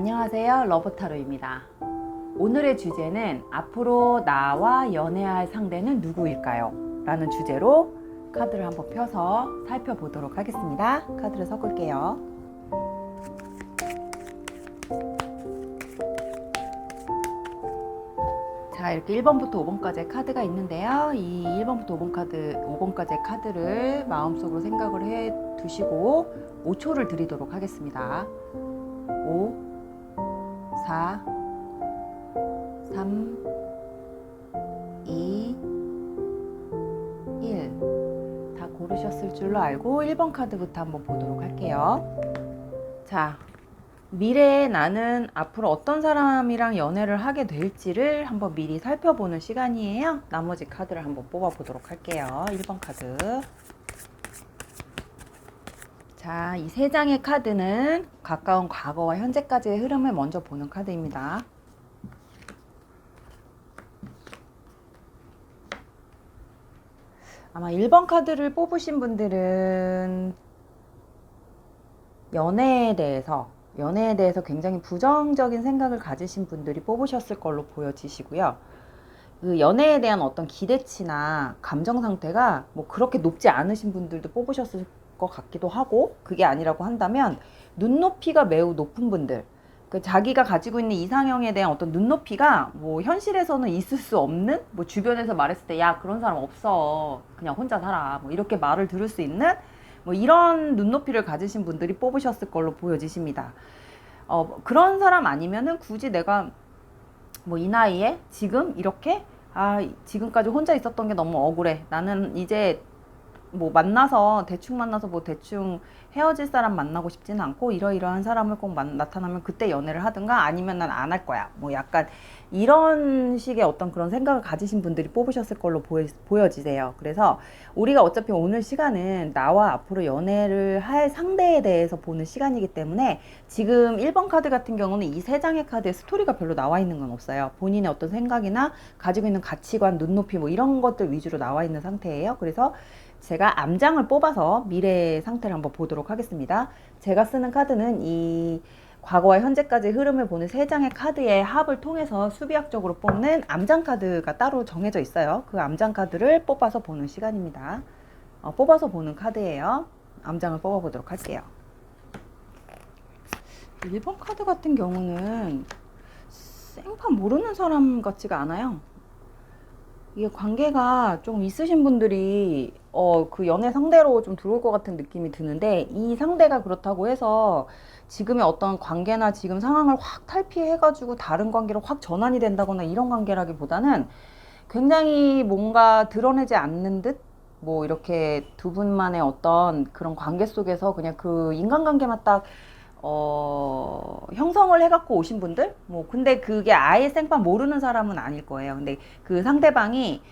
안녕하세요, 러브타로입니다. 오늘의 주제는 앞으로 나와 연애할 상대는 누구일까요? 라는 주제로 카드를 한번 펴서 살펴보도록 하겠습니다. 카드를 섞을게요. 자, 이렇게 1번부터 5번까지의 카드가 있는데요. 이 1번부터 5번까지의 카드를 마음속으로 생각을 해 두시고 5초를 드리도록 하겠습니다. 5, 4, 3, 2, 1. 다 고르셨을 줄로 알고 1번 카드부터 한번 보도록 할게요. 자, 미래에 나는 앞으로 어떤 사람이랑 연애를 하게 될지를 한번 미리 살펴보는 시간이에요. 나머지 카드를 한번 뽑아보도록 할게요. 1번 카드. 자, 이 세 장의 카드는 가까운 과거와 현재까지의 흐름을 먼저 보는 카드입니다. 아마 1번 카드를 뽑으신 분들은 연애에 대해서 굉장히 부정적인 생각을 가지신 분들이 뽑으셨을 걸로 보여지시고요. 그 연애에 대한 어떤 기대치나 감정 상태가 뭐 그렇게 높지 않으신 분들도 뽑으셨을 것 같기도 하고, 그게 아니라고 한다면 눈높이가 매우 높은 분들, 그 자기가 가지고 있는 이상형에 대한 어떤 눈높이가 뭐 현실에서는 있을 수 없는, 뭐 주변에서 말했을 때 야 그런 사람 없어 그냥 혼자 살아 뭐 이렇게 말을 들을 수 있는 뭐 이런 눈높이를 가지신 분들이 뽑으셨을 걸로 보여지십니다. 그런 사람 아니면은 굳이 내가 뭐 이 나이에 지금 이렇게 지금까지 혼자 있었던 게 너무 억울해, 나는 이제 뭐 대충 만나서 뭐 대충 헤어질 사람 만나고 싶지는 않고 이러이러한 사람을 꼭 나타나면 그때 연애를 하든가 아니면 난 안 할 거야, 뭐 약간 이런 식의 어떤 그런 생각을 가지신 분들이 뽑으셨을 걸로 보여지세요. 그래서 우리가 어차피 오늘 시간은 나와 앞으로 연애를 할 상대에 대해서 보는 시간이기 때문에 지금 1번 카드 같은 경우는 이 세 장의 카드에 스토리가 별로 나와 있는 건 없어요. 본인의 어떤 생각이나 가지고 있는 가치관, 눈높이 뭐 이런 것들 위주로 나와 있는 상태예요. 그래서 제가 암장을 뽑아서 미래의 상태를 한번 보도록 하겠습니다. 제가 쓰는 카드는 이 과거와 현재까지 흐름을 보는 세 장의 카드의 합을 통해서 수비학적으로 뽑는 암장 카드가 따로 정해져 있어요. 그 암장 카드를 뽑아서 보는 시간입니다. 뽑아서 보는 카드예요. 암장을 뽑아보도록 할게요. 1번 카드 같은 경우는 생판 모르는 사람 같지가 않아요. 이게 관계가 좀 있으신 분들이 그 연애 상대로 좀 들어올 것 같은 느낌이 드는데, 이 상대가 그렇다고 해서 지금의 어떤 관계나 지금 상황을 확 탈피해가지고 다른 관계로 확 전환이 된다거나 이런 관계라기보다는 굉장히 뭔가 드러내지 않는 듯, 뭐 이렇게 두 분만의 어떤 그런 관계 속에서 그냥 그 인간관계만 딱 형성을 해갖고 오신 분들? 뭐, 근데 그게 아예 생판 모르는 사람은 아닐 거예요. 근데 그 상대방이,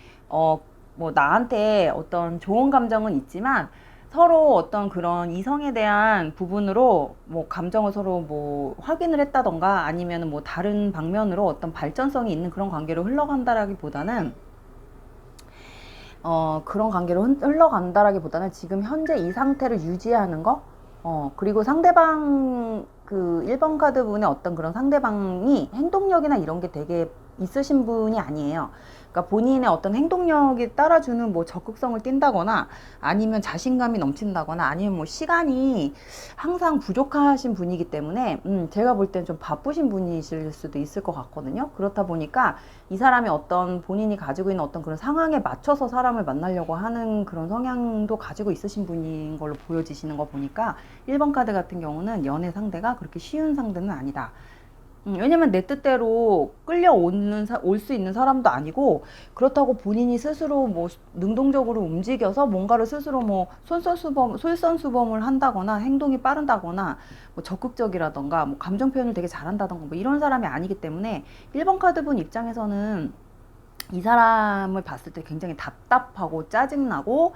뭐, 나한테 어떤 좋은 감정은 있지만 서로 어떤 그런 이성에 대한 부분으로 뭐, 감정을 서로 뭐, 확인을 했다던가 아니면 뭐, 다른 방면으로 어떤 발전성이 있는 그런 관계로 흘러간다라기보다는 그런 관계로 흘러간다라기보다는 지금 현재 이 상태를 유지하는 거? 그리고 상대방, 그 1번 카드 분의 어떤 그런 상대방이 행동력이나 이런 게 되게 있으신 분이 아니에요. 그러니까 본인의 어떤 행동력이 따라주는 뭐 적극성을 띈다거나 아니면 자신감이 넘친다거나 아니면 뭐 시간이 항상 부족하신 분이기 때문에 제가 볼 땐 좀 바쁘신 분이실 수도 있을 것 같거든요. 그렇다 보니까 이 사람이 어떤 본인이 가지고 있는 어떤 그런 상황에 맞춰서 사람을 만나려고 하는 그런 성향도 가지고 있으신 분인 걸로 보여지시는 거 보니까 1번 카드 같은 경우는 연애 상대가 그렇게 쉬운 상대는 아니다. 왜냐면 내 뜻대로 올 수 있는 사람도 아니고, 그렇다고 본인이 스스로 뭐 능동적으로 움직여서 뭔가를 스스로 뭐 솔선수범을 한다거나 행동이 빠르다거나 뭐 적극적이라던가 뭐 감정 표현을 되게 잘한다던가 뭐 이런 사람이 아니기 때문에 1번 카드분 입장에서는 이 사람을 봤을 때 굉장히 답답하고 짜증나고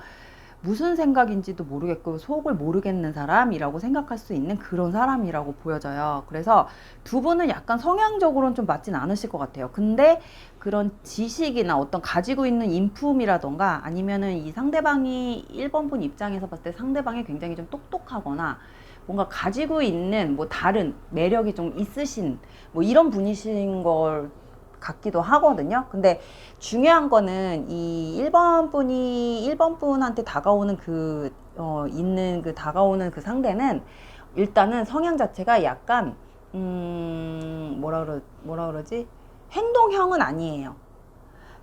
무슨 생각인지도 모르겠고 속을 모르겠는 사람이라고 생각할 수 있는 그런 사람이라고 보여져요. 그래서 두 분은 약간 성향적으로는 좀 맞진 않으실 것 같아요. 근데 그런 지식이나 어떤 가지고 있는 인품이라던가 아니면은 이 상대방이 1번 분 입장에서 봤을 때 상대방이 굉장히 좀 똑똑하거나 뭔가 가지고 있는 뭐 다른 매력이 좀 있으신 뭐 이런 분이신 걸 같기도 하거든요. 근데 중요한 거는 이 1번 분이 1번 분한테 다가오는 있는 다가오는 그 상대는 일단은 성향 자체가 약간 뭐라 그러지? 행동형은 아니에요.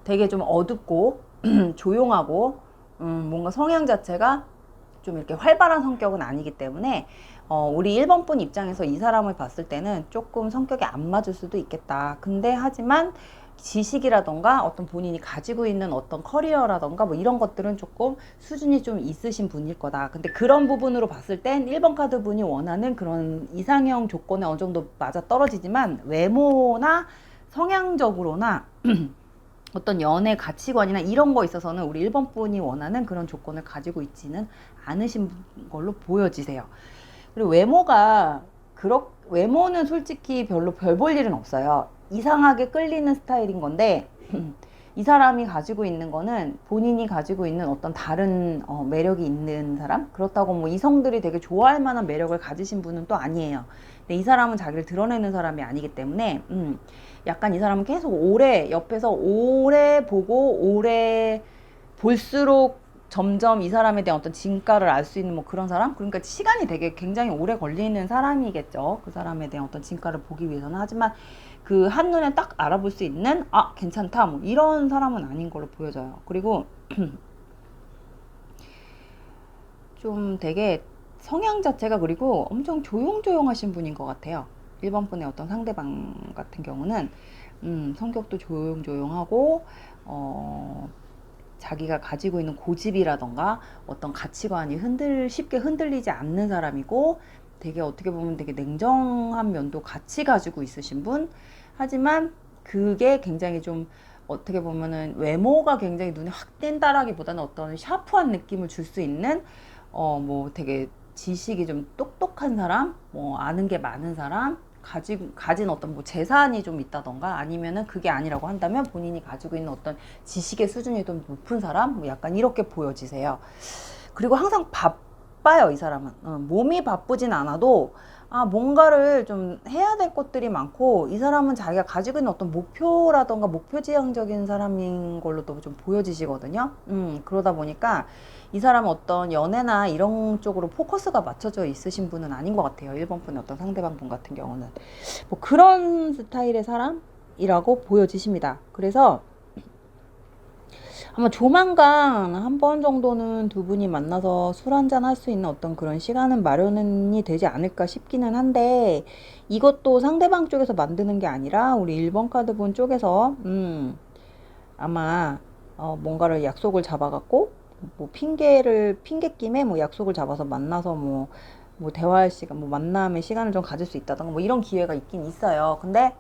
되게 좀 어둡고 조용하고 뭔가 성향 자체가 좀 이렇게 활발한 성격은 아니기 때문에 우리 1번 분 입장에서 이 사람을 봤을 때는 조금 성격이 안 맞을 수도 있겠다. 근데 하지만 지식이라던가 어떤 본인이 가지고 있는 어떤 커리어라던가 뭐 이런 것들은 조금 수준이 좀 있으신 분일 거다. 근데 그런 부분으로 봤을 땐 1번 카드 분이 원하는 그런 이상형 조건에 어느 정도 맞아 떨어지지만 외모나 성향적으로나 어떤 연애 가치관이나 이런 거 있어서는 우리 1번 분이 원하는 그런 조건을 가지고 있지는 않으신 걸로 보여지세요. 그리고 외모는 솔직히 별로 별 볼 일은 없어요. 이상하게 끌리는 스타일인 건데 이 사람이 가지고 있는 거는 본인이 가지고 있는 어떤 다른 매력이 있는 사람? 그렇다고 뭐 이성들이 되게 좋아할 만한 매력을 가지신 분은 또 아니에요. 근데 이 사람은 자기를 드러내는 사람이 아니기 때문에 약간 이 사람은 계속 옆에서 오래 보고 오래 볼수록 점점 이 사람에 대한 어떤 진가를 알 수 있는 뭐 그런 사람? 그러니까 시간이 되게 굉장히 오래 걸리는 사람이겠죠. 그 사람에 대한 어떤 진가를 보기 위해서는. 하지만 그 한눈에 딱 알아볼 수 있는 괜찮다 뭐 이런 사람은 아닌 걸로 보여져요. 그리고 좀 되게 성향 자체가 그리고 엄청 조용조용하신 분인 것 같아요. 1번 분의 어떤 상대방 같은 경우는 성격도 조용조용하고 자기가 가지고 있는 고집이라던가 어떤 가치관이 쉽게 흔들리지 않는 사람이고 되게 어떻게 보면 되게 냉정한 면도 같이 가지고 있으신 분. 하지만 그게 굉장히 좀 어떻게 보면은 외모가 굉장히 눈에 확 띈다라기보다는 어떤 샤프한 느낌을 줄 수 있는 뭐 되게 지식이 좀 똑똑한 사람, 뭐 아는 게 많은 사람, 가진 어떤 뭐 재산이 좀 있다던가 아니면은 그게 아니라고 한다면 본인이 가지고 있는 어떤 지식의 수준이 좀 높은 사람, 뭐 약간 이렇게 보여지세요. 그리고 항상 바빠요, 이 사람은. 몸이 바쁘진 않아도 뭔가를 좀 해야 될 것들이 많고 이 사람은 자기가 가지고 있는 어떤 목표라던가 목표지향적인 사람인 걸로도 좀 보여지시거든요. 그러다 보니까 이 사람은 어떤 연애나 이런 쪽으로 포커스가 맞춰져 있으신 분은 아닌 것 같아요. 1번 분의 어떤 상대방 분 같은 경우는 뭐 그런 스타일의 사람이라고 보여지십니다. 그래서 아마 조만간 한 번 정도는 두 분이 만나서 술 한잔 할 수 있는 어떤 그런 시간은 마련이 되지 않을까 싶기는 한데 이것도 상대방 쪽에서 만드는 게 아니라 우리 1번 카드 분 쪽에서 아마 뭔가를 약속을 잡아갖고 뭐 핑계김에 뭐 약속을 잡아서 만나서 뭐 대화할 시간, 뭐 만남의 시간을 좀 가질 수 있다던가 뭐 이런 기회가 있긴 있어요. 근데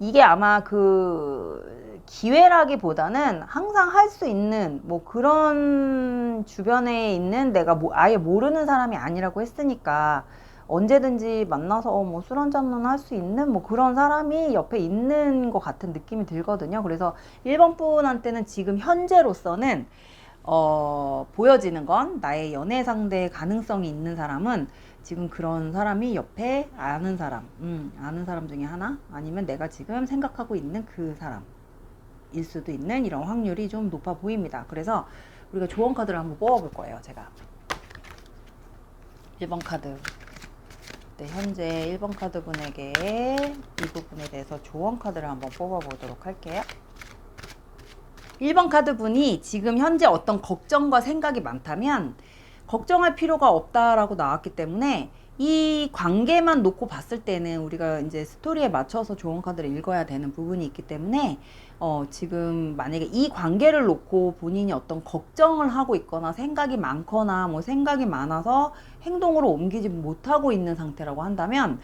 이게 아마 그 기회라기보다는 항상 할 수 있는 뭐 그런 주변에 있는 내가 아예 모르는 사람이 아니라고 했으니까 언제든지 만나서 뭐 술 한잔은 할 수 있는 뭐 그런 사람이 옆에 있는 것 같은 느낌이 들거든요. 그래서 1번 분한테는 지금 현재로서는 보여지는 건 나의 연애 상대 가능성이 있는 사람은 지금 그런 사람이 옆에 아는 사람 중에 하나 아니면 내가 지금 생각하고 있는 그 사람일 수도 있는 이런 확률이 좀 높아 보입니다. 그래서 우리가 조언 카드를 한번 뽑아볼 거예요. 제가 1번 카드 네, 현재 1번 카드 분에게 이 부분에 대해서 조언 카드를 한번 뽑아보도록 할게요. 1번 카드 분이 지금 현재 어떤 걱정과 생각이 많다면 걱정할 필요가 없다라고 나왔기 때문에 이 관계만 놓고 봤을 때는 우리가 이제 스토리에 맞춰서 조언 카드를 읽어야 되는 부분이 있기 때문에 지금 만약에 이 관계를 놓고 본인이 어떤 걱정을 하고 있거나 생각이 많거나 뭐 생각이 많아서 행동으로 옮기지 못하고 있는 상태라고 한다면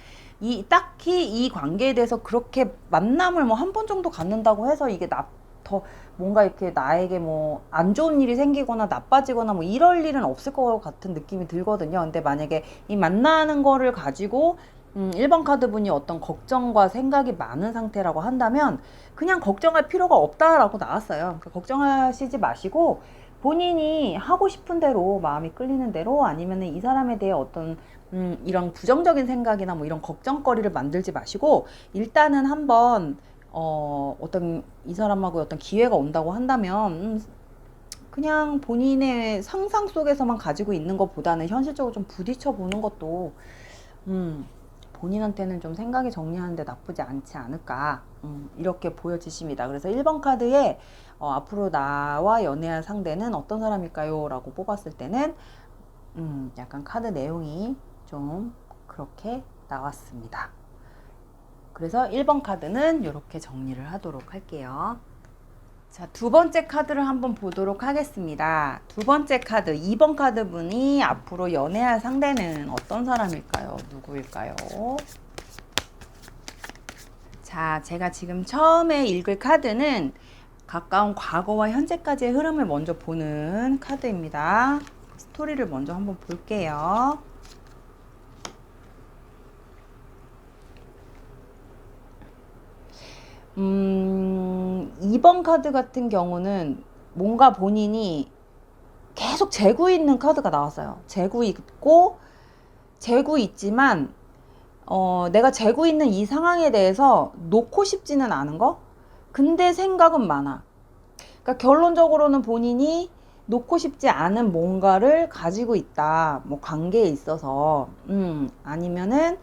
딱히 이 관계에 대해서 그렇게 만남을 뭐 한 번 정도 갖는다고 해서 이게 더 뭔가 이렇게 나에게 뭐 안 좋은 일이 생기거나 나빠지거나 뭐 이럴 일은 없을 것 같은 느낌이 들거든요. 근데 만약에 이 만나는 거를 가지고 1번 카드 분이 어떤 걱정과 생각이 많은 상태라고 한다면 그냥 걱정할 필요가 없다라고 나왔어요. 그러니까 걱정하시지 마시고 본인이 하고 싶은 대로 마음이 끌리는 대로 아니면 이 사람에 대해 어떤 이런 부정적인 생각이나 뭐 이런 걱정거리를 만들지 마시고 일단은 한번 어떤 이 사람하고 어떤 기회가 온다고 한다면 그냥 본인의 상상 속에서만 가지고 있는 것보다는 현실적으로 좀 부딪혀 보는 것도 본인한테는 좀 생각이 정리하는데 나쁘지 않지 않을까 이렇게 보여지십니다. 그래서 1번 카드에 앞으로 나와 연애할 상대는 어떤 사람일까요? 라고 뽑았을 때는 약간 카드 내용이 좀 그렇게 나왔습니다. 그래서 1번 카드는 이렇게 정리를 하도록 할게요. 자, 두 번째 카드를 한번 보도록 하겠습니다. 두 번째 카드, 2번 카드 분이 앞으로 연애할 상대는 어떤 사람일까요? 누구일까요? 자, 제가 지금 처음에 읽을 카드는 가까운 과거와 현재까지의 흐름을 먼저 보는 카드입니다. 스토리를 먼저 한번 볼게요. 2번 카드 같은 경우는 뭔가 본인이 계속 재고 있는 카드가 나왔어요. 재고 있고, 재고 있지만, 내가 재고 있는 이 상황에 대해서 놓고 싶지는 않은 거? 근데 생각은 많아. 그러니까 결론적으로는 본인이 놓고 싶지 않은 뭔가를 가지고 있다. 뭐 관계에 있어서, 아니면은,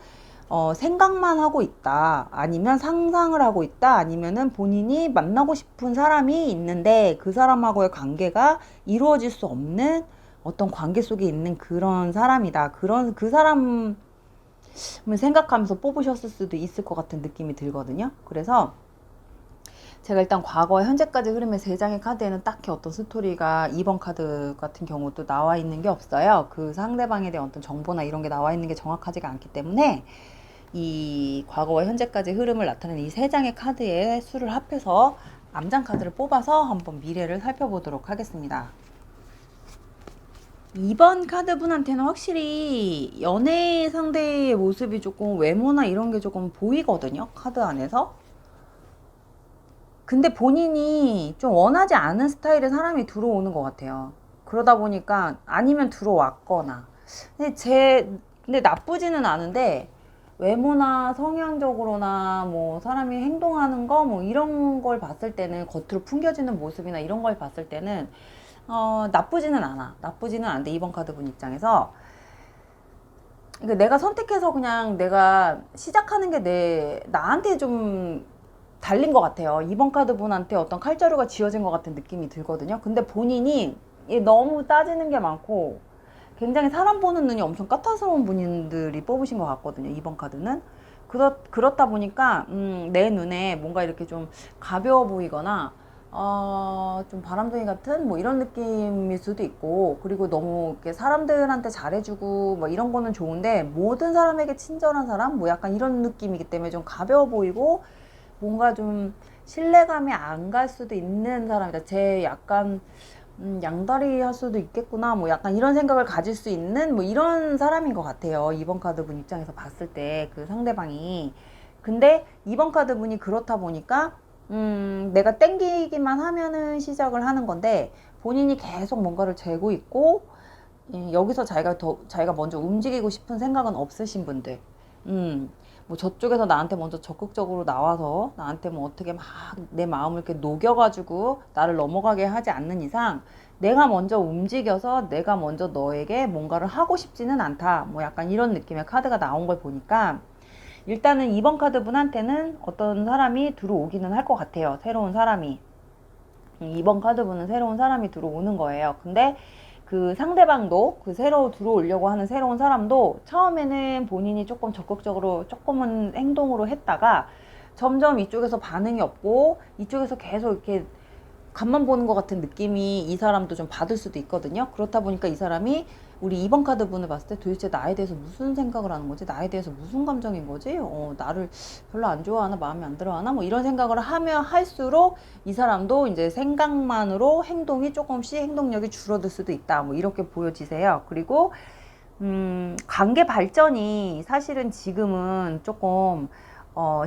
생각만 하고 있다. 아니면 상상을 하고 있다. 아니면은 본인이 만나고 싶은 사람이 있는데 그 사람하고의 관계가 이루어질 수 없는 어떤 관계 속에 있는 그런 사람이다. 그 사람을 생각하면서 뽑으셨을 수도 있을 것 같은 느낌이 들거든요. 그래서 제가 일단 과거와 현재까지 흐름의 3장의 카드에는 딱히 어떤 스토리가 2번 카드 같은 경우도 나와 있는 게 없어요. 그 상대방에 대한 어떤 정보나 이런 게 나와 있는 게 정확하지가 않기 때문에 이 과거와 현재까지 흐름을 나타내는 이 3장의 카드의 수를 합해서 암장 카드를 뽑아서 한번 미래를 살펴보도록 하겠습니다. 2번 카드분한테는 확실히 연애 상대의 모습이 조금 외모나 이런 게 조금 보이거든요. 카드 안에서. 근데 본인이 좀 원하지 않은 스타일의 사람이 들어오는 것 같아요. 그러다 보니까 아니면 들어왔거나. 근데 나쁘지는 않은데 외모나 성향적으로나 뭐 사람이 행동하는 거 뭐 이런 걸 봤을 때는 겉으로 풍겨지는 모습이나 이런 걸 봤을 때는 나쁘지는 않아. 나쁘지는 않은데 2번 카드 분 입장에서 그러니까 내가 선택해서 그냥 내가 시작하는 게 나한테 좀 달린 것 같아요. 2번 카드 분한테 어떤 칼자루가 쥐어진 것 같은 느낌이 들거든요. 근데 본인이 너무 따지는 게 많고 굉장히 사람 보는 눈이 엄청 까탈스러운 분들이 뽑으신 것 같거든요. 2번 카드는. 그렇다 보니까 내 눈에 뭔가 이렇게 좀 가벼워 보이거나 좀 바람둥이 같은 뭐 이런 느낌일 수도 있고 그리고 너무 이렇게 사람들한테 잘해주고 뭐 이런 거는 좋은데 모든 사람에게 친절한 사람 뭐 약간 이런 느낌이기 때문에 좀 가벼워 보이고 뭔가 좀 신뢰감이 안 갈 수도 있는 사람이다. 제 약간 양다리 할 수도 있겠구나 뭐 약간 이런 생각을 가질 수 있는 뭐 이런 사람인 것 같아요. 2번 카드 분 입장에서 봤을 때 그 상대방이. 근데 2번 카드 분이 그렇다 보니까 내가 땡기기만 하면은 시작을 하는 건데 본인이 계속 뭔가를 재고 있고 여기서 자기가 먼저 움직이고 싶은 생각은 없으신 분들. 뭐 저쪽에서 나한테 먼저 적극적으로 나와서 나한테 뭐 어떻게 막 내 마음을 이렇게 녹여가지고 나를 넘어가게 하지 않는 이상 내가 먼저 움직여서 내가 먼저 너에게 뭔가를 하고 싶지는 않다. 뭐 약간 이런 느낌의 카드가 나온 걸 보니까 일단은 2번 카드 분한테는 어떤 사람이 들어오기는 할 것 같아요. 새로운 사람이. 2번 카드 분은 새로운 사람이 들어오는 거예요. 근데 그 상대방도 그 새로 들어오려고 하는 새로운 사람도 처음에는 본인이 조금 적극적으로 조금은 행동으로 했다가 점점 이쪽에서 반응이 없고 이쪽에서 계속 이렇게 간만 보는 것 같은 느낌이 이 사람도 좀 받을 수도 있거든요. 그렇다 보니까 이 사람이 우리 2번 카드 분을 봤을 때 도대체 나에 대해서 무슨 생각을 하는 거지? 나에 대해서 무슨 감정인 거지? 나를 별로 안 좋아하나? 마음에 안 들어 하나? 뭐 이런 생각을 하면 할수록 이 사람도 이제 생각만으로 행동이 조금씩 행동력이 줄어들 수도 있다. 뭐 이렇게 보여지세요. 그리고 관계 발전이 사실은 지금은 조금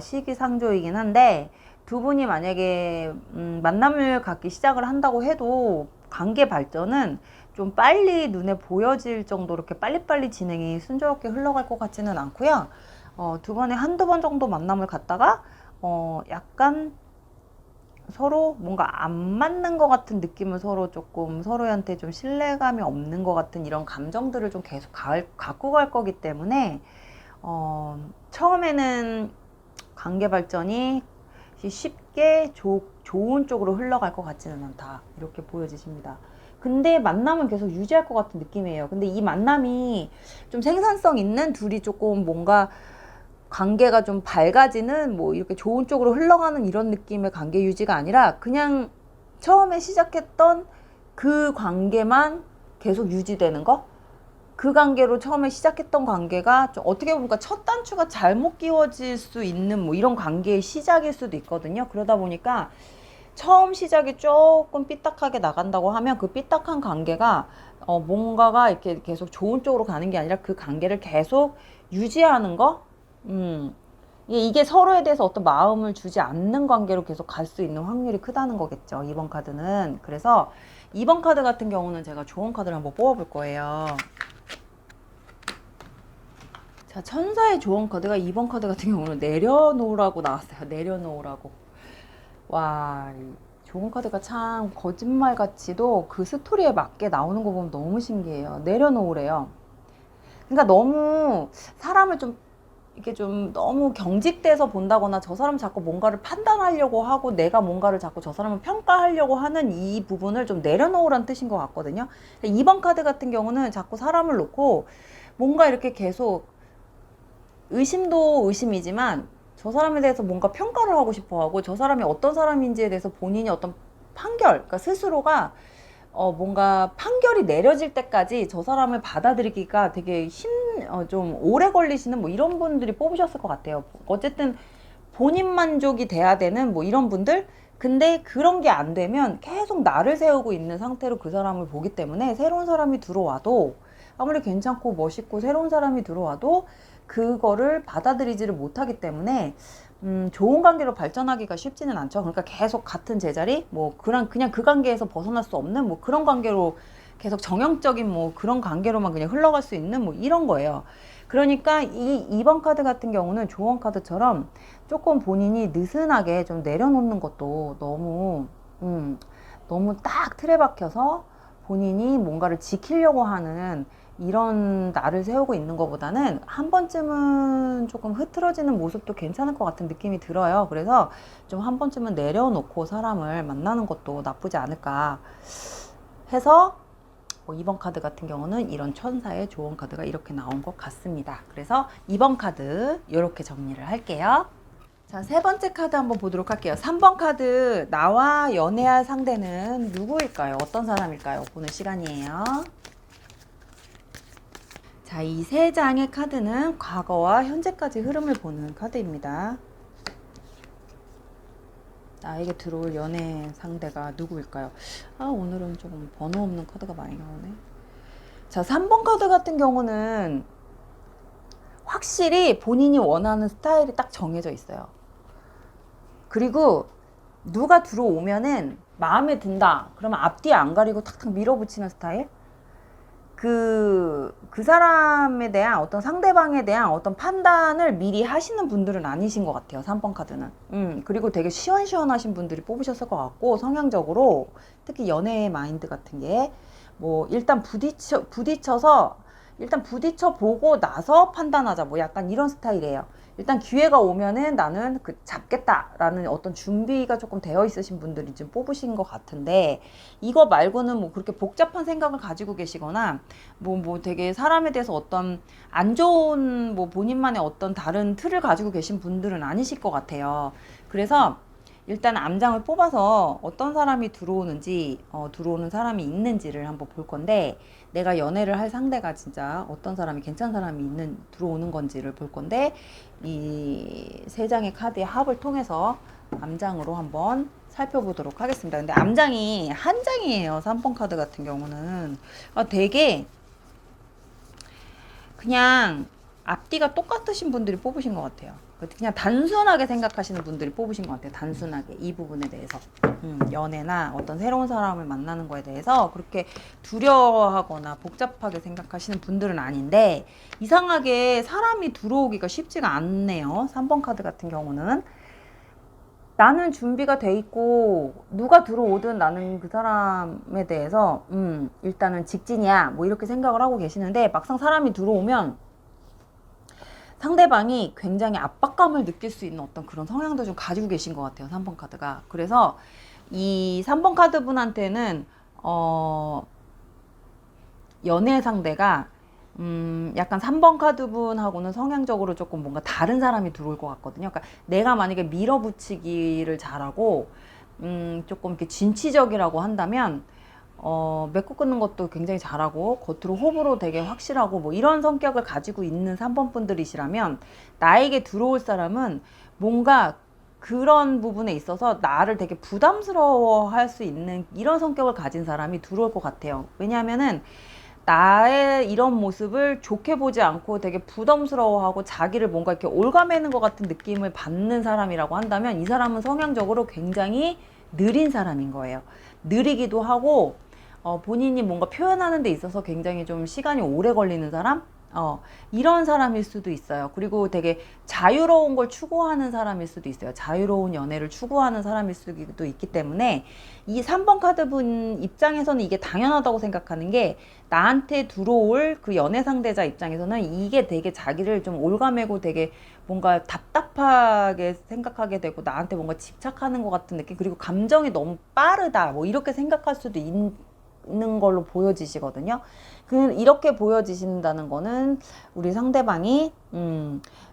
시기상조이긴 한데 두 분이 만약에 만남을 갖기 시작을 한다고 해도 관계 발전은 좀 빨리 눈에 보여질 정도로 이렇게 빨리빨리 진행이 순조롭게 흘러갈 것 같지는 않고요. 두 번에 한두 번 정도 만남을 갖다가 약간 서로 뭔가 안 맞는 것 같은 느낌을 서로 조금 서로한테 좀 신뢰감이 없는 것 같은 이런 감정들을 좀 계속 갖고 갈 거기 때문에 처음에는 관계 발전이 쉽게 좋은 쪽으로 흘러갈 것 같지는 않다, 이렇게 보여지십니다. 근데 만남은 계속 유지할 것 같은 느낌이에요. 근데 이 만남이 좀 생산성 있는, 둘이 조금 뭔가 관계가 좀 밝아지는, 뭐 이렇게 좋은 쪽으로 흘러가는 이런 느낌의 관계 유지가 아니라 그냥 처음에 시작했던 그 관계만 계속 유지되는 거? 그 관계로 처음에 시작했던 관계가 좀 어떻게 보면 첫 단추가 잘못 끼워질 수 있는 뭐 이런 관계의 시작일 수도 있거든요. 그러다 보니까 처음 시작이 조금 삐딱하게 나간다고 하면 그 삐딱한 관계가 뭔가가 이렇게 계속 좋은 쪽으로 가는 게 아니라 그 관계를 계속 유지하는 거? 이게 서로에 대해서 어떤 마음을 주지 않는 관계로 계속 갈 수 있는 확률이 크다는 거겠죠, 이번 카드는. 그래서 이번 카드 같은 경우는 제가 좋은 카드를 한번 뽑아볼 거예요. 자, 천사의 조언 카드가 이번 카드 같은 경우는 내려놓으라고 나왔어요. 내려놓으라고. 와, 조언 카드가 참 거짓말같이도 그 스토리에 맞게 나오는 거 보면 너무 신기해요. 내려놓으래요. 그러니까 너무 사람을 좀 이렇게 좀 너무 경직돼서 본다거나 저 사람 자꾸 뭔가를 판단하려고 하고 내가 뭔가를 자꾸 저 사람을 평가하려고 하는 이 부분을 좀 내려놓으라는 뜻인 것 같거든요. 이번 카드 같은 경우는 자꾸 사람을 놓고 뭔가 이렇게 계속 의심도 의심이지만 저 사람에 대해서 뭔가 평가를 하고 싶어 하고 저 사람이 어떤 사람인지에 대해서 본인이 어떤 판결, 그러니까 스스로가 뭔가 판결이 내려질 때까지 저 사람을 받아들이기가 되게 좀 오래 걸리시는 뭐 이런 분들이 뽑으셨을 것 같아요. 어쨌든 본인 만족이 돼야 되는 뭐 이런 분들? 근데 그런 게 안 되면 계속 나를 세우고 있는 상태로 그 사람을 보기 때문에 새로운 사람이 들어와도 아무리 괜찮고 멋있고 새로운 사람이 들어와도 그거를 받아들이지를 못하기 때문에 좋은 관계로 발전하기가 쉽지는 않죠. 그러니까 계속 같은 제자리, 뭐 그냥 그 관계에서 벗어날 수 없는 뭐 그런 관계로 계속 정형적인 뭐 그런 관계로만 그냥 흘러갈 수 있는 뭐 이런 거예요. 그러니까 이번 카드 같은 경우는 조언 카드처럼 조금 본인이 느슨하게 좀 내려놓는 것도 너무 딱 틀에 박혀서 본인이 뭔가를 지키려고 하는 이런 나를 세우고 있는 것보다는 한 번쯤은 조금 흐트러지는 모습도 괜찮을 것 같은 느낌이 들어요. 그래서 좀 한 번쯤은 내려놓고 사람을 만나는 것도 나쁘지 않을까 해서 이번 카드 같은 경우는 이런 천사의 조언 카드가 이렇게 나온 것 같습니다. 그래서 이번 카드 이렇게 정리를 할게요. 자, 세 번째 카드 한번 보도록 할게요. 3번 카드, 나와 연애할 상대는 누구일까요? 어떤 사람일까요? 보는 시간이에요. 자, 이 세 장의 카드는 과거와 현재까지 흐름을 보는 카드입니다. 나에게 들어올 연애 상대가 누구일까요? 오늘은 조금 번호 없는 카드가 많이 나오네. 자, 3번 카드 같은 경우는 확실히 본인이 원하는 스타일이 딱 정해져 있어요. 그리고 누가 들어오면은 마음에 든다. 그러면 앞뒤 안 가리고 탁탁 밀어붙이는 스타일? 그 사람에 대한 어떤 상대방에 대한 어떤 판단을 미리 하시는 분들은 아니신 것 같아요. 3번 카드는. 그리고 되게 시원시원하신 분들이 뽑으셨을 것 같고, 성향적으로 특히 연애의 마인드 같은 게 뭐 일단 부딪혀서 일단 부딪혀 보고 나서 판단하자, 뭐 약간 이런 스타일이에요. 일단 기회가 오면은 나는 잡겠다라는 어떤 준비가 조금 되어 있으신 분들이 좀 뽑으신 것 같은데, 이거 말고는 뭐 그렇게 복잡한 생각을 가지고 계시거나 뭐 되게 사람에 대해서 어떤 안 좋은 뭐 본인만의 어떤 다른 틀을 가지고 계신 분들은 아니실 것 같아요. 그래서 일단 암장을 뽑아서 어떤 사람이 들어오는지, 들어오는 사람이 있는지를 한번 볼 건데, 내가 연애를 할 상대가 진짜 어떤 사람이 괜찮은 사람이 들어오는 건지를 볼 건데, 이 세 장의 카드의 합을 통해서 암장으로 한번 살펴보도록 하겠습니다. 근데 암장이 한 장이에요. 3번 카드 같은 경우는 되게 그냥 앞뒤가 똑같으신 분들이 뽑으신 것 같아요. 그냥 단순하게 생각하시는 분들이 뽑으신 것 같아요. 단순하게 이 부분에 대해서 연애나 어떤 새로운 사람을 만나는 거에 대해서 그렇게 두려워하거나 복잡하게 생각하시는 분들은 아닌데 이상하게 사람이 들어오기가 쉽지가 않네요. 3번 카드 같은 경우는 나는 준비가 돼 있고 누가 들어오든 나는 그 사람에 대해서 일단은 직진이야 뭐 이렇게 생각을 하고 계시는데 막상 사람이 들어오면 상대방이 굉장히 압박감을 느낄 수 있는 어떤 그런 성향도 좀 가지고 계신 것 같아요. 3번 카드가. 그래서 이 3번 카드 분한테는 연애 상대가 약간 3번 카드 분하고는 성향적으로 조금 뭔가 다른 사람이 들어올 것 같거든요. 그러니까 내가 만약에 밀어붙이기를 잘하고 조금 이렇게 진취적이라고 한다면 맺고 끊는 것도 굉장히 잘하고 겉으로 호불호 되게 확실하고 뭐 이런 성격을 가지고 있는 3번 분들이시라면 나에게 들어올 사람은 뭔가 그런 부분에 있어서 나를 되게 부담스러워 할 수 있는 이런 성격을 가진 사람이 들어올 것 같아요. 왜냐하면은 나의 이런 모습을 좋게 보지 않고 되게 부담스러워하고 자기를 뭔가 이렇게 올가매는 것 같은 느낌을 받는 사람이라고 한다면 이 사람은 성향적으로 굉장히 느린 사람인 거예요. 느리기도 하고 본인이 뭔가 표현하는 데 있어서 굉장히 좀 시간이 오래 걸리는 사람? 이런 사람일 수도 있어요. 그리고 되게 자유로운 걸 추구하는 사람일 수도 있어요. 자유로운 연애를 추구하는 사람일 수도 있기 때문에 이 3번 카드 분 입장에서는 이게 당연하다고 생각하는 게 나한테 들어올 그 연애 상대자 입장에서는 이게 되게 자기를 좀 올가매고 되게 뭔가 답답하게 생각하게 되고 나한테 뭔가 집착하는 것 같은 느낌 그리고 감정이 너무 빠르다 뭐 이렇게 생각할 수도 있는 걸로 보여지시거든요. 이렇게 보여지신다는 거는 우리 상대방이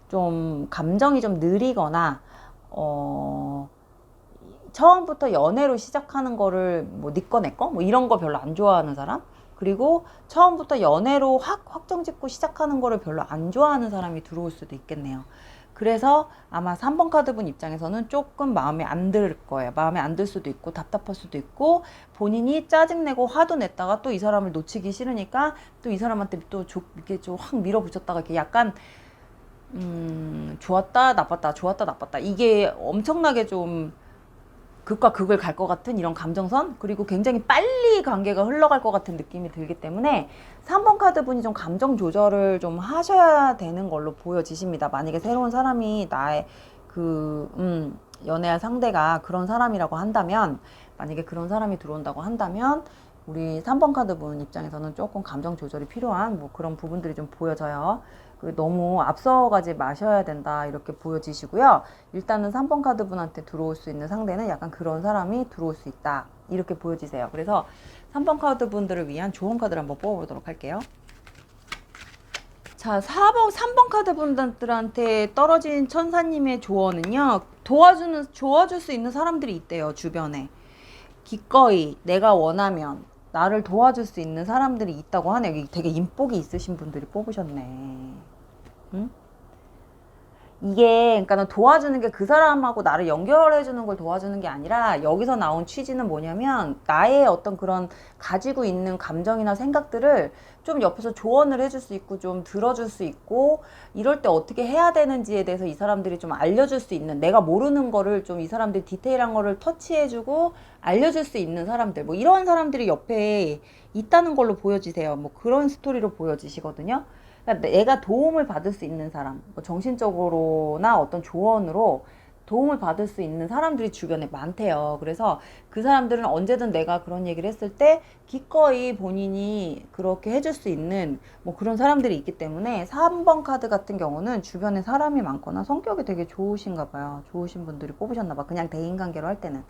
좀 감정이 좀 느리거나 처음부터 연애로 시작하는 거를 뭐 니꺼 내꺼 뭐 이런 거 별로 안 좋아하는 사람 그리고 처음부터 연애로 확정 짓고 시작하는 거를 별로 안 좋아하는 사람이 들어올 수도 있겠네요. 그래서 아마 3번 카드 분 입장에서는 조금 마음에 안 들 거예요. 마음에 안 들 수도 있고 답답할 수도 있고 본인이 짜증내고 화도 냈다가 또 이 사람을 놓치기 싫으니까 또 이 사람한테 또 이렇게 좀 확 밀어붙였다가 이렇게 약간 좋았다 나빴다 좋았다 나빴다 이게 엄청나게 좀 극과 극을 갈 것 같은 이런 감정선 그리고 굉장히 빨리 관계가 흘러갈 것 같은 느낌이 들기 때문에 3번 카드 분이 좀 감정 조절을 좀 하셔야 되는 걸로 보여지십니다. 만약에 새로운 사람이 나의 연애할 상대가 그런 사람이라고 한다면 만약에 그런 사람이 들어온다고 한다면 우리 3번 카드 분 입장에서는 조금 감정 조절이 필요한 뭐 그런 부분들이 좀 보여져요. 너무 앞서가지 마셔야 된다 이렇게 보여지시고요. 일단은 3번 카드 분한테 들어올 수 있는 상대는 약간 그런 사람이 들어올 수 있다 이렇게 보여지세요. 그래서 3번 카드 분들을 위한 조언 카드를 한번 뽑아보도록 할게요. 자, 3번 카드 분들한테 떨어진 천사님의 조언은요. 도와줄 수 있는 사람들이 있대요. 주변에. 기꺼이 내가 원하면 나를 도와줄 수 있는 사람들이 있다고 하네요. 여기 되게 인복이 있으신 분들이 뽑으셨네. 응? 이게 그러니까 도와주는 게 그 사람하고 나를 연결해 주는 걸 도와주는 게 아니라 여기서 나온 취지는 뭐냐면 나의 어떤 그런 가지고 있는 감정이나 생각들을 좀 옆에서 조언을 해줄 수 있고 좀 들어줄 수 있고 이럴 때 어떻게 해야 되는지에 대해서 이 사람들이 좀 알려줄 수 있는 내가 모르는 거를 좀 이 사람들이 디테일한 거를 터치해주고 알려줄 수 있는 사람들 뭐 이런 사람들이 옆에 있다는 걸로 보여지세요. 뭐 그런 스토리로 보여지시거든요. 그러니까 내가 도움을 받을 수 있는 사람, 뭐 정신적으로나 어떤 조언으로 도움을 받을 수 있는 사람들이 주변에 많대요. 그래서 그 사람들은 언제든 내가 그런 얘기를 했을 때 기꺼이 본인이 그렇게 해줄 수 있는 뭐 그런 사람들이 있기 때문에 3번 카드 같은 경우는 주변에 사람이 많거나 성격이 되게 좋으신가 봐요. 좋으신 분들이 뽑으셨나 봐. 그냥 대인관계로 할 때는.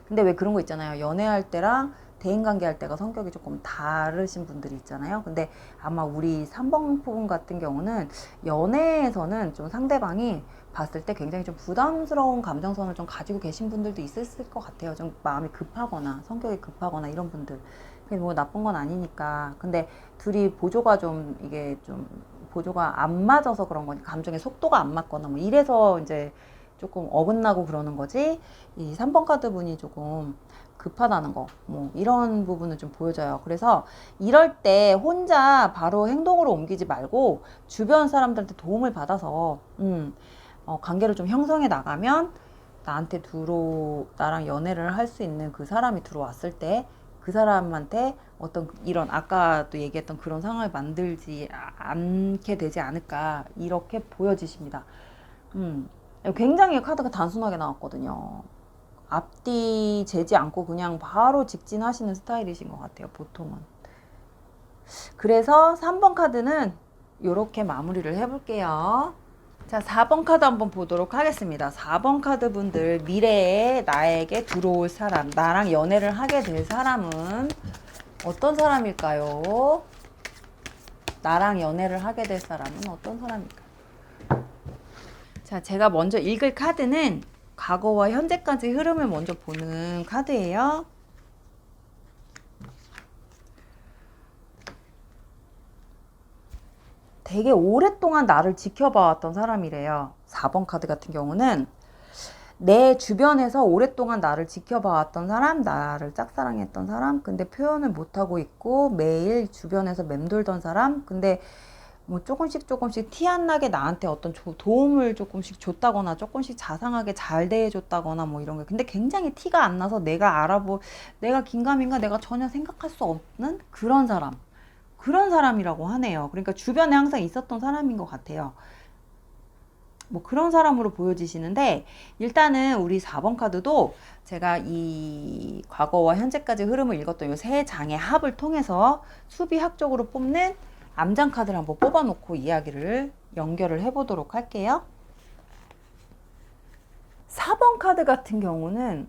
근데 왜 그런 거 있잖아요. 연애할 때랑 대인관계 할 때가 성격이 조금 다르신 분들이 있잖아요. 근데 아마 우리 3번 부분 같은 경우는 연애에서는 좀 상대방이 봤을 때 굉장히 좀 부담스러운 감정선을 좀 가지고 계신 분들도 있었을 것 같아요. 좀 마음이 급하거나 성격이 급하거나 이런 분들. 그게 뭐 나쁜 건 아니니까. 근데 둘이 보조가 좀 이게 좀 보조가 안 맞아서 그런 거니 감정의 속도가 안 맞거나 뭐 이래서 이제 조금 어긋나고 그러는 거지. 이 3번 카드 분이 조금 급하다는 거, 뭐 이런 부분을 좀 보여줘요. 그래서 이럴 때 혼자 바로 행동으로 옮기지 말고 주변 사람들한테 도움을 받아서 관계를 좀 형성해 나가면 나랑 연애를 할 수 있는 그 사람이 들어왔을 때 그 사람한테 어떤 이런 아까도 얘기했던 그런 상황을 만들지 않게 되지 않을까 이렇게 보여지십니다. 굉장히 카드가 단순하게 나왔거든요. 앞뒤 재지 않고 그냥 바로 직진하시는 스타일이신 것 같아요, 보통은. 그래서 3번 카드는 이렇게 마무리를 해볼게요. 자, 4번 카드 한번 보도록 하겠습니다. 4번 카드 분들, 미래에 나에게 들어올 사람, 나랑 연애를 하게 될 사람은 어떤 사람일까요? 나랑 연애를 하게 될 사람은 어떤 사람일까요? 자, 제가 먼저 읽을 카드는 과거와 현재까지 흐름을 먼저 보는 카드예요. 되게 오랫동안 나를 지켜봐왔던 사람이래요. 4번 카드 같은 경우는 내 주변에서 오랫동안 나를 지켜봐왔던 사람, 나를 짝사랑했던 사람, 근데 표현을 못하고 있고 매일 주변에서 맴돌던 사람, 근데 뭐 조금씩 티 안 나게 나한테 어떤 도움을 조금씩 줬다거나 조금씩 자상하게 잘 대해줬다거나 뭐 이런 게, 근데 굉장히 티가 안 나서 내가 긴가민가 내가 전혀 생각할 수 없는 그런 사람이라고 하네요. 그러니까 주변에 항상 있었던 사람인 것 같아요. 뭐 그런 사람으로 보여지시는데, 일단은 우리 4번 카드도 제가 이 과거와 현재까지 흐름을 읽었던 이 세 장의 합을 통해서 수비학적으로 뽑는 암장 카드를 한번 뽑아놓고 이야기를 연결을 해보도록 할게요. 4번 카드 같은 경우는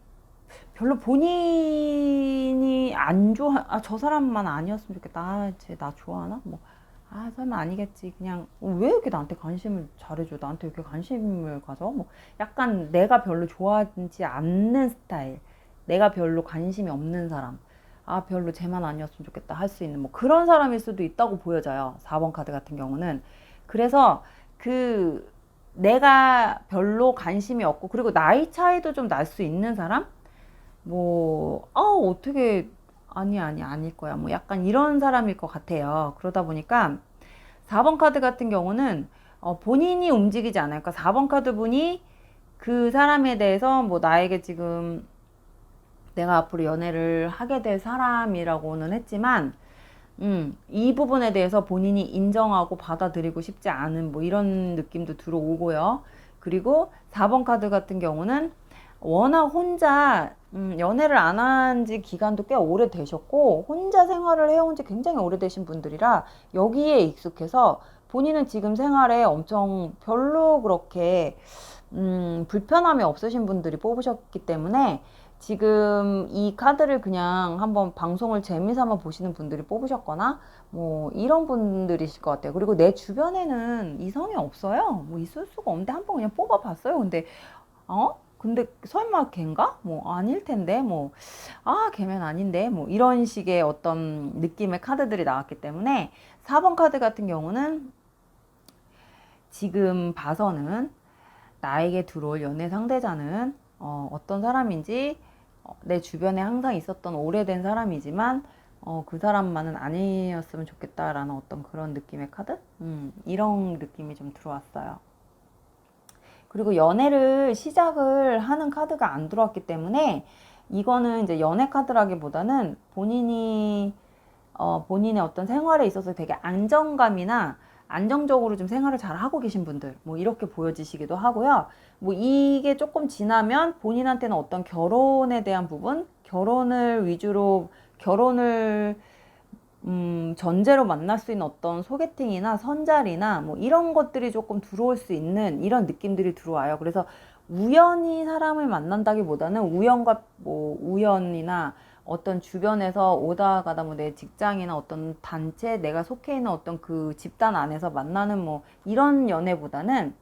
별로 본인이 안 저 사람만 아니었으면 좋겠다. 쟤 나 좋아하나? 설마 아니겠지. 그냥, 왜 이렇게 나한테 관심을 잘해줘? 나한테 이렇게 관심을 가져? 약간 내가 별로 좋아하지 않는 스타일. 내가 별로 관심이 없는 사람. 별로 쟤만 아니었으면 좋겠다 할 수 있는 그런 사람일 수도 있다고 보여져요. 4번 카드 같은 경우는. 그래서 내가 별로 관심이 없고, 그리고 나이 차이도 좀 날 수 있는 사람? 어떻게, 아닐 거야. 약간 이런 사람일 것 같아요. 그러다 보니까 4번 카드 같은 경우는 본인이 움직이지 않아요. 그러니까 4번 카드 분이 그 사람에 대해서 나에게 지금 내가 앞으로 연애를 하게 될 사람이라고는 했지만, 이 부분에 대해서 본인이 인정하고 받아들이고 싶지 않은 이런 느낌도 들어오고요. 그리고 4번 카드 같은 경우는 워낙 혼자 연애를 안 한 지 기간도 꽤 오래 되셨고 혼자 생활을 해온 지 굉장히 오래되신 분들이라 여기에 익숙해서 본인은 지금 생활에 엄청 별로 그렇게 불편함이 없으신 분들이 뽑으셨기 때문에 지금 이 카드를 그냥 한번 방송을 재미삼아 보시는 분들이 뽑으셨거나 이런 분들이실 것 같아요. 그리고 내 주변에는 이성이 없어요. 있을 수가 없는데 한번 그냥 뽑아봤어요. 근데 설마 걔인가? 아닐 텐데 걔면 아닌데 이런 식의 어떤 느낌의 카드들이 나왔기 때문에 4번 카드 같은 경우는 지금 봐서는 나에게 들어올 연애 상대자는 어떤 사람인지 내 주변에 항상 있었던 오래된 사람이지만 그 사람만은 아니었으면 좋겠다라는 어떤 그런 느낌의 카드? 이런 느낌이 좀 들어왔어요. 그리고 연애를 시작을 하는 카드가 안 들어왔기 때문에 이거는 이제 연애 카드라기보다는 본인의 어떤 생활에 있어서 되게 안정감이나 안정적으로 좀 생활을 잘 하고 계신 분들 이렇게 보여지시기도 하고요. 이게 조금 지나면 본인한테는 어떤 결혼에 대한 부분, 결혼을 전제로 만날 수 있는 어떤 소개팅이나 선자리나 이런 것들이 조금 들어올 수 있는 이런 느낌들이 들어와요. 그래서 우연히 사람을 만난다기보다는 우연이나 어떤 주변에서 오다 가다 내 직장이나 어떤 단체, 내가 속해 있는 어떤 그 집단 안에서 만나는 이런 연애보다는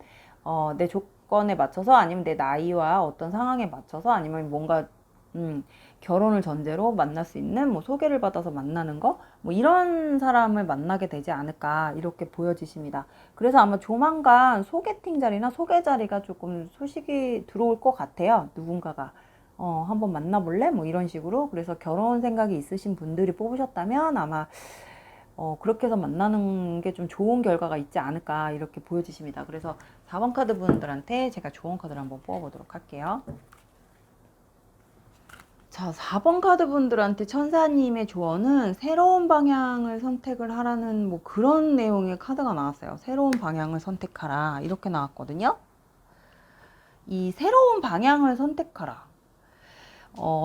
내 조건에 맞춰서 아니면 내 나이와 어떤 상황에 맞춰서 아니면 뭔가 결혼을 전제로 만날 수 있는 소개를 받아서 만나는 거 이런 사람을 만나게 되지 않을까 이렇게 보여지십니다. 그래서 아마 조만간 소개팅 자리나 소개 자리가 조금 소식이 들어올 것 같아요. 누군가가 한번 만나볼래? 이런 식으로. 그래서 결혼 생각이 있으신 분들이 뽑으셨다면 아마 그렇게 해서 만나는 게 좀 좋은 결과가 있지 않을까 이렇게 보여지십니다. 그래서 4번 카드 분들한테 제가 좋은 카드를 한번 뽑아보도록 할게요. 자, 4번 카드 분들한테 천사님의 조언은 새로운 방향을 선택을 하라는 뭐 그런 내용의 카드가 나왔어요. 새로운 방향을 선택하라 이렇게 나왔거든요. 이 새로운 방향을 선택하라.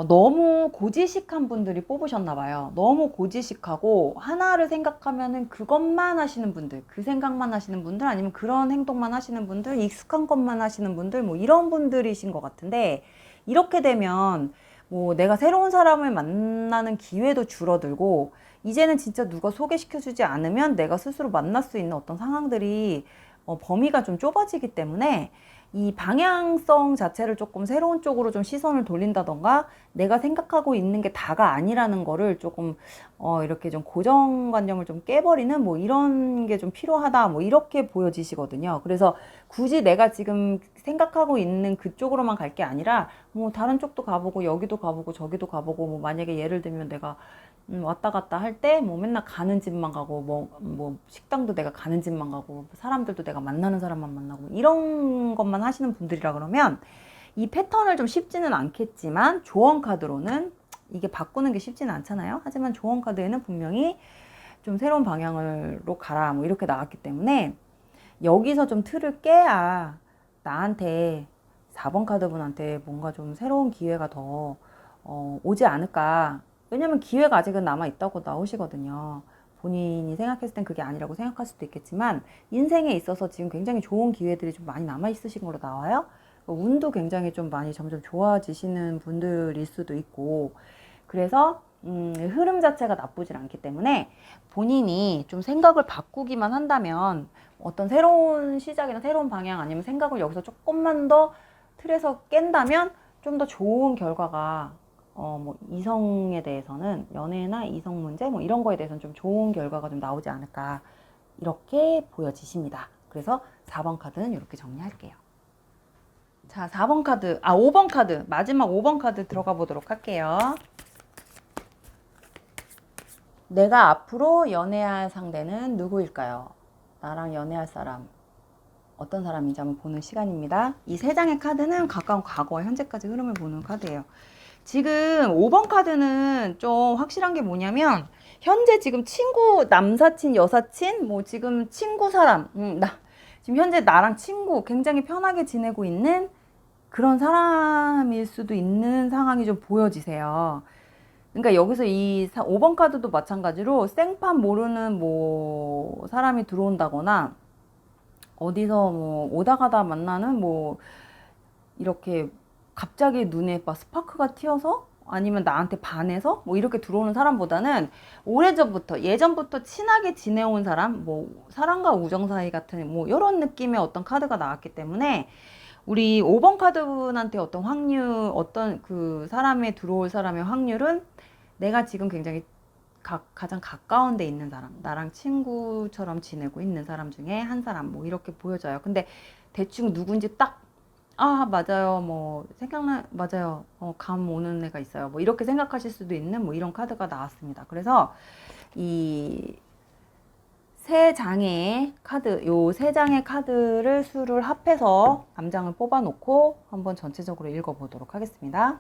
너무 고지식한 분들이 뽑으셨나 봐요. 너무 고지식하고 하나를 생각하면은 그것만 하시는 분들, 그 생각만 하시는 분들, 아니면 그런 행동만 하시는 분들, 익숙한 것만 하시는 분들, 뭐 이런 분들이신 것 같은데, 이렇게 되면 뭐 내가 새로운 사람을 만나는 기회도 줄어들고, 이제는 진짜 누가 소개시켜주지 않으면 내가 스스로 만날 수 있는 어떤 상황들이 범위가 좀 좁아지기 때문에 이 방향성 자체를 조금 새로운 쪽으로 좀 시선을 돌린다던가 내가 생각하고 있는 게 다가 아니라는 거를 조금 이렇게 좀 고정관념을 좀 깨버리는 뭐 이런 게 좀 필요하다 뭐 이렇게 보여지시거든요. 그래서 굳이 내가 지금 생각하고 있는 그쪽으로만 갈 게 아니라 뭐 다른 쪽도 가보고 여기도 가보고 저기도 가보고 뭐 만약에 예를 들면 내가 왔다 갔다 할 때 뭐 맨날 가는 집만 가고 뭐 식당도 내가 가는 집만 가고 사람들도 내가 만나는 사람만 만나고 이런 것만 하시는 분들이라 그러면 이 패턴을 좀 쉽지는 않겠지만 조언 카드로는 이게 바꾸는 게 쉽지는 않잖아요. 하지만 조언 카드에는 분명히 좀 새로운 방향으로 가라 뭐 이렇게 나왔기 때문에 여기서 좀 틀을 깨야 나한테 4번 카드 분한테 뭔가 좀 새로운 기회가 더 오지 않을까. 왜냐면 기회가 아직은 남아있다고 나오시거든요. 본인이 생각했을 땐 그게 아니라고 생각할 수도 있겠지만 인생에 있어서 지금 굉장히 좋은 기회들이 좀 많이 남아있으신 걸로 나와요. 운도 굉장히 좀 많이 점점 좋아지시는 분들일 수도 있고 그래서 흐름 자체가 나쁘진 않기 때문에 본인이 좀 생각을 바꾸기만 한다면 어떤 새로운 시작이나 새로운 방향 아니면 생각을 여기서 조금만 더 틀에서 깬다면 좀 더 좋은 결과가 뭐 이성에 대해서는 연애나 이성 문제 뭐 이런 거에 대해서는 좀 좋은 결과가 좀 나오지 않을까 이렇게 보여지십니다. 그래서 4번 카드는 이렇게 정리할게요. 자, 4번 카드, 5번 카드, 마지막 5번 카드 들어가 보도록 할게요. 내가 앞으로 연애할 상대는 누구일까요? 나랑 연애할 사람, 어떤 사람인지 한번 보는 시간입니다. 이 세 장의 카드는 가까운 과거와 현재까지 흐름을 보는 카드예요. 지금 5번 카드는 좀 확실한 게 뭐냐면 현재 지금 친구, 남사친, 여사친, 뭐 지금 친구 사람, 지금 현재 나랑 친구 굉장히 편하게 지내고 있는 그런 사람일 수도 있는 상황이 좀 보여지세요. 그러니까 여기서 이 5번 카드도 마찬가지로 생판 모르는 뭐 사람이 들어온다거나 어디서 뭐 오다 가다 만나는 뭐 이렇게 갑자기 눈에 막 스파크가 튀어서 아니면 나한테 반해서 뭐 이렇게 들어오는 사람보다는 오래전부터 예전부터 친하게 지내온 사람 뭐 사랑과 우정 사이 같은 뭐 이런 느낌의 어떤 카드가 나왔기 때문에 우리 5번 카드분한테 어떤 확률 어떤 그 사람에 들어올 사람의 확률은 내가 지금 굉장히 가장 가까운 데 있는 사람 나랑 친구처럼 지내고 있는 사람 중에 한 사람 뭐 이렇게 보여져요. 근데 대충 누군지 딱 맞아요. 뭐, 맞아요. 감 오는 애가 있어요. 뭐, 이렇게 생각하실 수도 있는 뭐 이런 카드가 나왔습니다. 그래서 이 세 장의 카드, 요 세 장의 카드를 수를 합해서 암장을 뽑아 놓고 한번 전체적으로 읽어 보도록 하겠습니다.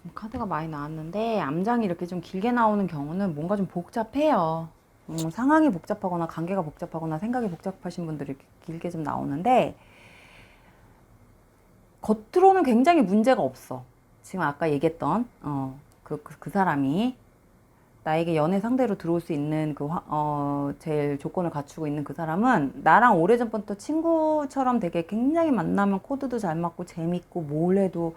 좀 카드가 많이 나왔는데, 암장이 이렇게 좀 길게 나오는 경우는 뭔가 좀 복잡해요. 상황이 복잡하거나 관계가 복잡하거나 생각이 복잡하신 분들이 길게 좀 나오는데, 겉으로는 굉장히 문제가 없어. 지금 아까 얘기했던 그 사람이 나에게 연애 상대로 들어올 수 있는 제일 조건을 갖추고 있는 그 사람은 나랑 오래전부터 친구처럼 되게 굉장히 만나면 코드도 잘 맞고 재밌고 뭘 해도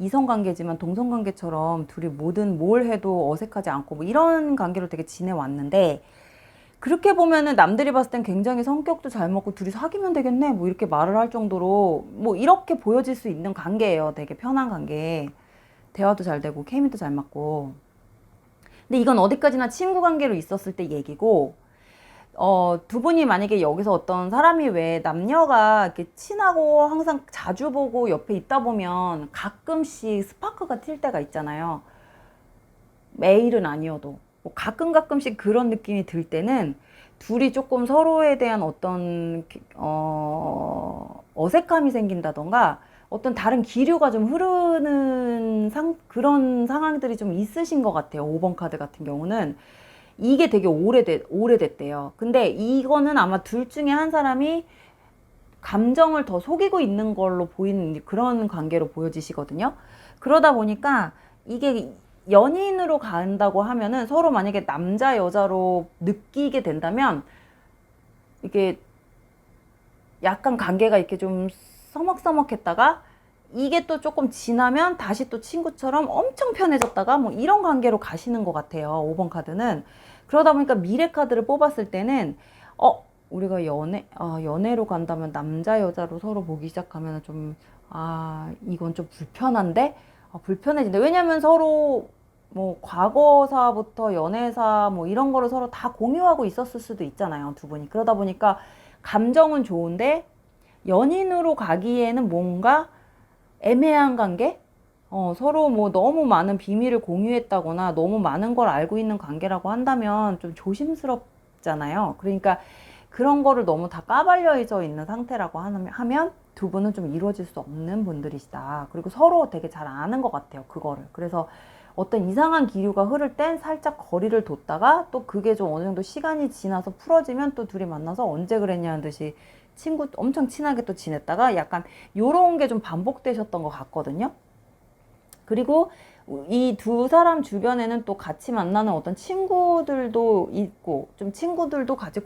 이성관계지만 동성관계처럼 둘이 뭐든 뭘 해도 어색하지 않고 뭐 이런 관계로 되게 지내왔는데 그렇게 보면은 남들이 봤을 땐 굉장히 성격도 잘 맞고 둘이 사귀면 되겠네 뭐 이렇게 말을 할 정도로 뭐 이렇게 보여질 수 있는 관계예요. 되게 편한 관계. 대화도 잘 되고 케미도 잘 맞고. 근데 이건 어디까지나 친구 관계로 있었을 때 얘기고 두 분이 만약에 여기서 어떤 사람이 왜 남녀가 이렇게 친하고 항상 자주 보고 옆에 있다 보면 가끔씩 스파크가 튈 때가 있잖아요. 매일은 아니어도. 뭐 가끔씩 그런 느낌이 들 때는 둘이 조금 서로에 대한 어떤 어색함이 생긴다던가 어떤 다른 기류가 좀 흐르는 그런 상황들이 좀 있으신 것 같아요. 5번 카드 같은 경우는 이게 되게 오래됐대요. 근데 이거는 아마 둘 중에 한 사람이 감정을 더 속이고 있는 걸로 보이는 그런 관계로 보여지시거든요. 그러다 보니까 이게 연인으로 간다고 하면은 서로 만약에 남자 여자로 느끼게 된다면 이게 약간 관계가 이렇게 좀 서먹서먹했다가 이게 또 조금 지나면 다시 또 친구처럼 엄청 편해졌다가 뭐 이런 관계로 가시는 것 같아요. 5번 카드는. 그러다 보니까 미래 카드를 뽑았을 때는 우리가 연애로 간다면 남자 여자로 서로 보기 시작하면 좀 이건 좀 불편한데? 불편해진다. 왜냐면 서로 뭐 과거사부터 연애사 뭐 이런 거를 서로 다 공유하고 있었을 수도 있잖아요. 두 분이. 그러다 보니까 감정은 좋은데 연인으로 가기에는 뭔가 애매한 관계? 서로 뭐 너무 많은 비밀을 공유했다거나 너무 많은 걸 알고 있는 관계라고 한다면 좀 조심스럽잖아요. 그러니까 그런 거를 너무 다 까발려져 있는 상태라고 하면 두 분은 좀 이루어질 수 없는 분들이시다. 그리고 서로 되게 잘 아는 것 같아요. 그거를. 그래서 어떤 이상한 기류가 흐를 땐 살짝 거리를 뒀다가 또 그게 좀 어느 정도 시간이 지나서 풀어지면 또 둘이 만나서 언제 그랬냐는 듯이 친구 엄청 친하게 또 지냈다가 약간 요런 게 좀 반복되셨던 것 같거든요. 그리고 이 두 사람 주변에는 또 같이 만나는 어떤 친구들도 있고 좀 친구들도 같이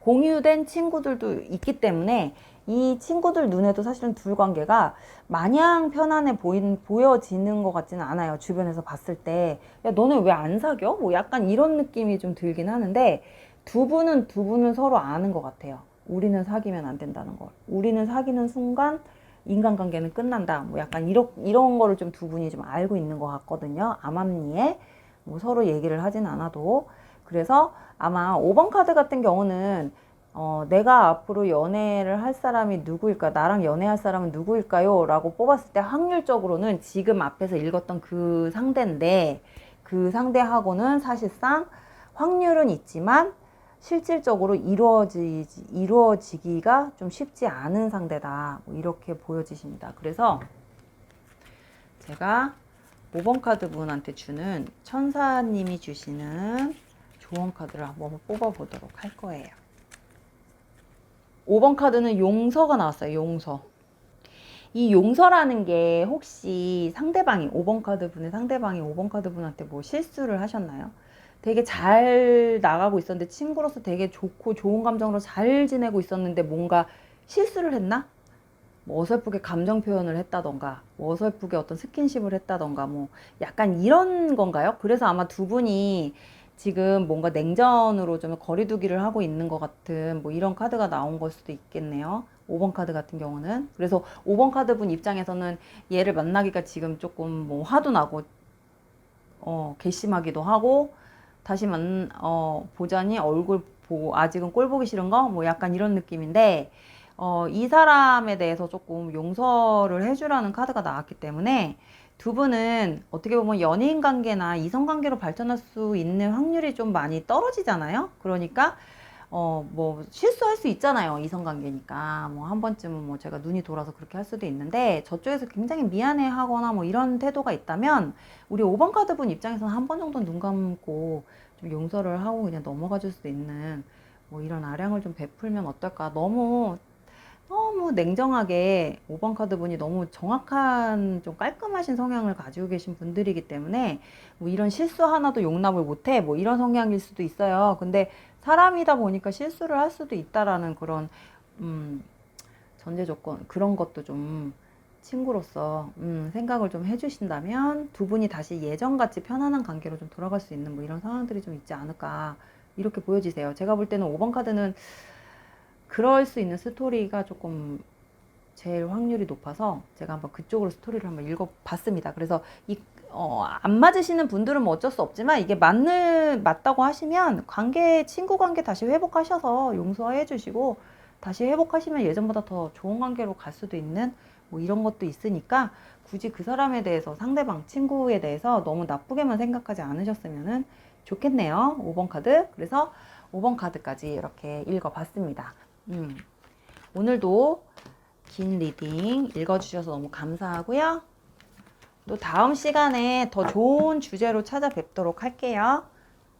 공유된 친구들도 있기 때문에 이 친구들 눈에도 사실은 둘 관계가 마냥 편안해 보여지는 것 같지는 않아요. 주변에서 봤을 때. 야, 너네 왜 안 사겨? 뭐 약간 이런 느낌이 좀 들긴 하는데 두 분은 서로 아는 것 같아요. 우리는 사귀면 안 된다는 걸. 우리는 사귀는 순간 인간관계는 끝난다. 뭐 약간 이런 거를 좀 두 분이 좀 알고 있는 것 같거든요. 암암리에. 뭐 서로 얘기를 하진 않아도. 그래서 아마 5번 카드 같은 경우는 내가 앞으로 연애를 할 사람이 누구일까? 나랑 연애할 사람은 누구일까요? 라고 뽑았을 때 확률적으로는 지금 앞에서 읽었던 그 상대인데 그 상대하고는 사실상 확률은 있지만 실질적으로 이루어지기가 좀 쉽지 않은 상대다. 뭐 이렇게 보여지십니다. 그래서 제가 5번 카드 분한테 주는 천사님이 주시는 조언 카드를 한번 뽑아보도록 할 거예요. 5번 카드는 용서가 나왔어요. 용서. 이 용서라는 게 혹시 5번 카드 분의 상대방이 5번 카드 분한테 뭐 실수를 하셨나요? 되게 잘 나가고 있었는데 친구로서 되게 좋고 좋은 감정으로 잘 지내고 있었는데 뭔가 실수를 했나? 뭐 어설프게 감정 표현을 했다던가 뭐 어설프게 어떤 스킨십을 했다던가 뭐 약간 이런 건가요? 그래서 아마 두 분이 지금 뭔가 냉전으로 좀 거리두기를 하고 있는 것 같은 뭐 이런 카드가 나온 걸 수도 있겠네요. 5번 카드 같은 경우는. 그래서 5번 카드 분 입장에서는 얘를 만나기가 지금 조금 뭐 화도 나고 괘씸하기도 하고 다시 보자니 얼굴 보고 아직은 꼴 보기 싫은 거? 뭐 약간 이런 느낌인데 이 사람에 대해서 조금 용서를 해주라는 카드가 나왔기 때문에 두 분은 어떻게 보면 연인 관계나 이성 관계로 발전할 수 있는 확률이 좀 많이 떨어지잖아요. 그러니까 뭐 실수할 수 있잖아요. 이성 관계니까 뭐 한 번쯤은 뭐 제가 눈이 돌아서 그렇게 할 수도 있는데 저쪽에서 굉장히 미안해 하거나 뭐 이런 태도가 있다면 우리 5번 카드 분 입장에서는 한 번 정도 눈 감고 좀 용서를 하고 그냥 넘어가 줄 수 있는 뭐 이런 아량을 좀 베풀면 어떨까. 너무 냉정하게 5번 카드 분이 너무 정확한 좀 깔끔하신 성향을 가지고 계신 분들이기 때문에 뭐 이런 실수 하나도 용납을 못해 뭐 이런 성향일 수도 있어요. 근데 사람이다 보니까 실수를 할 수도 있다라는 그런 전제 조건 그런 것도 좀 친구로서 생각을 좀 해주신다면 두 분이 다시 예전같이 편안한 관계로 좀 돌아갈 수 있는 뭐 이런 상황들이 좀 있지 않을까 이렇게 보여지세요. 제가 볼 때는 5번 카드는 그럴 수 있는 스토리가 조금 제일 확률이 높아서 제가 한번 그쪽으로 스토리를 한번 읽어봤습니다. 그래서 안 맞으시는 분들은 뭐 어쩔 수 없지만 이게 맞다고 하시면 친구 관계 다시 회복하셔서 용서해 주시고 다시 회복하시면 예전보다 더 좋은 관계로 갈 수도 있는 뭐 이런 것도 있으니까 굳이 그 사람에 대해서 상대방 친구에 대해서 너무 나쁘게만 생각하지 않으셨으면은 좋겠네요. 5번 카드. 그래서 5번 카드까지 이렇게 읽어봤습니다. 오늘도 긴 리딩 읽어주셔서 너무 감사하고요. 또 다음 시간에 더 좋은 주제로 찾아뵙도록 할게요.